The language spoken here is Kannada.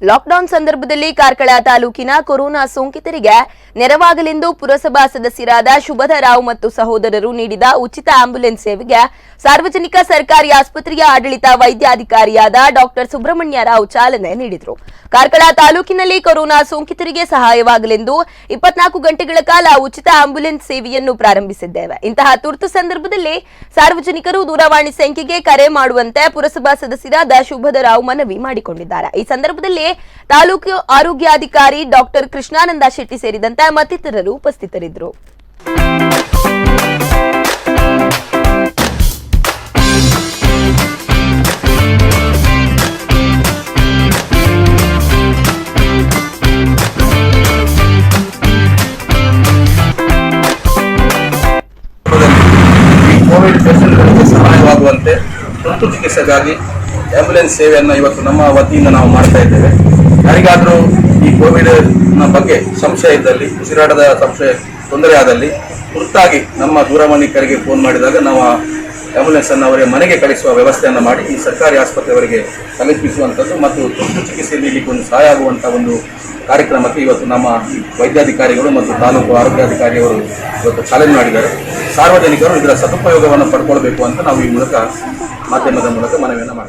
ಲಾಕ್ಡೌನ್ ಸಂದರ್ಭದಲ್ಲಿ ಕಾರ್ಕಳ ತಾಲೂಕಿನ ಕೊರೋನಾ ಸೋಂಕಿತರಿಗೆ ನೆರವಾಗಲೆಂದು ಪುರಸಭಾ ಸದಸ್ಯರಾದ ಶುಭಧರಾವ್ ಮತ್ತು ಸಹೋದರರು ನೀಡಿದ ಉಚಿತ ಆಂಬ್ಯುಲೆನ್ಸ್ ಸೇವೆಗೆ ಸಾರ್ವಜನಿಕ ಸರ್ಕಾರಿ ಆಸ್ಪತ್ರೆಯ ಆಡಳಿತ ವೈದ್ಯಾಧಿಕಾರಿಯಾದ ಡಾಕ್ಟರ್ ಸುಬ್ರಹ್ಮಣ್ಯ ರಾವ್ ಚಾಲನೆ ನೀಡಿದರು. ಕಾರ್ಕಳ ತಾಲೂಕಿನಲ್ಲಿ ಕೊರೋನಾ ಸೋಂಕಿತರಿಗೆ ಸಹಾಯವಾಗಲೆಂದು 24 ಗಂಟೆಗಳ ಕಾಲ ಉಚಿತ ಆಂಬ್ಯುಲೆನ್ಸ್ ಸೇವೆಯನ್ನು ಪ್ರಾರಂಭಿಸಿದ್ದೇವೆ. ಇಂತಹ ತುರ್ತು ಸಂದರ್ಭದಲ್ಲಿ ಸಾರ್ವಜನಿಕರು ದೂರವಾಣಿ ಸಂಖ್ಯೆಗೆ ಕರೆ ಮಾಡುವಂತೆ ಪುರಸಭಾ ಸದಸ್ಯರಾದ ಶುಭಧರಾವ್ ಮನವಿ ಮಾಡಿಕೊಂಡಿದ್ದಾರೆ. ಈ ಸಂದರ್ಭದಲ್ಲಿ ತಾಲೂಕು ಆರೋಗ್ಯಾಧಿಕಾರಿ ಡಾಕ್ಟರ್ ಕೃಷ್ಣಾನಂದ ಶೆಟ್ಟಿ ಸೇರಿದಂತೆ ಮತ್ತಿತರರು ಉಪಸ್ಥಿತರಿದ್ದರು. ಕೋವಿಡ್ ಪೇಷಂಟ್ಗಳಿಗೆ ಸಹಾಯವಾಗುವಂತೆ ತುರ್ತು ಚಿಕಿತ್ಸೆಗಾಗಿ ಆಂಬ್ಯುಲೆನ್ಸ್ ಸೇವೆಯನ್ನು ಇವತ್ತು ನಮ್ಮ ವತಿಯಿಂದ ನಾವು ಮಾಡ್ತಾ ಇದ್ದೇವೆ. ಯಾರಿಗಾದರೂ ಈ ಕೋವಿಡ್ ಬಗ್ಗೆ ಸಂಶಯ ಇದ್ದಲ್ಲಿ, ಉಸಿರಾಟದ ಸಂಶಯ ತೊಂದರೆ ಆದಲ್ಲಿ ತುರ್ತಾಗಿ ನಮ್ಮ ದೂರವಾಣಿ ಕರೆಗೆ ಫೋನ್ ಮಾಡಿದಾಗ ನಾವು ಆಂಬ್ಯುಲೆನ್ಸ್ ಅನ್ನು ಅವರಿಗೆ ಮನೆಗೆ ಕಳಿಸುವ ವ್ಯವಸ್ಥೆಯನ್ನು ಮಾಡಿ ಈ ಸರ್ಕಾರಿ ಆಸ್ಪತ್ರೆಯವರಿಗೆ ತಲುಪಿಸುವಂಥದ್ದು ಮತ್ತು ತುರ್ತು ಚಿಕಿತ್ಸೆ ನೀಡಲಿಕ್ಕೆ ಒಂದು ಸಹಾಯ ಆಗುವಂಥ ಒಂದು ಕಾರ್ಯಕ್ರಮಕ್ಕೆ ಇವತ್ತು ನಮ್ಮ ವೈದ್ಯಾಧಿಕಾರಿಗಳು ಮತ್ತು ತಾಲೂಕು ಆರೋಗ್ಯಾಧಿಕಾರಿಯವರು ಇವತ್ತು ಚಾಲನೆ ಮಾಡಿದ್ದಾರೆ. ಸಾರ್ವಜನಿಕರು ಇದರ ಸದುಪಯೋಗವನ್ನು ಪಡ್ಕೊಳ್ಬೇಕು ಅಂತ ನಾವು ಈ ಮೂಲಕ ಮಾಧ್ಯಮದ ಮೂಲಕ ಮನವಿಯನ್ನು ಮಾಡ್ತೀವಿ.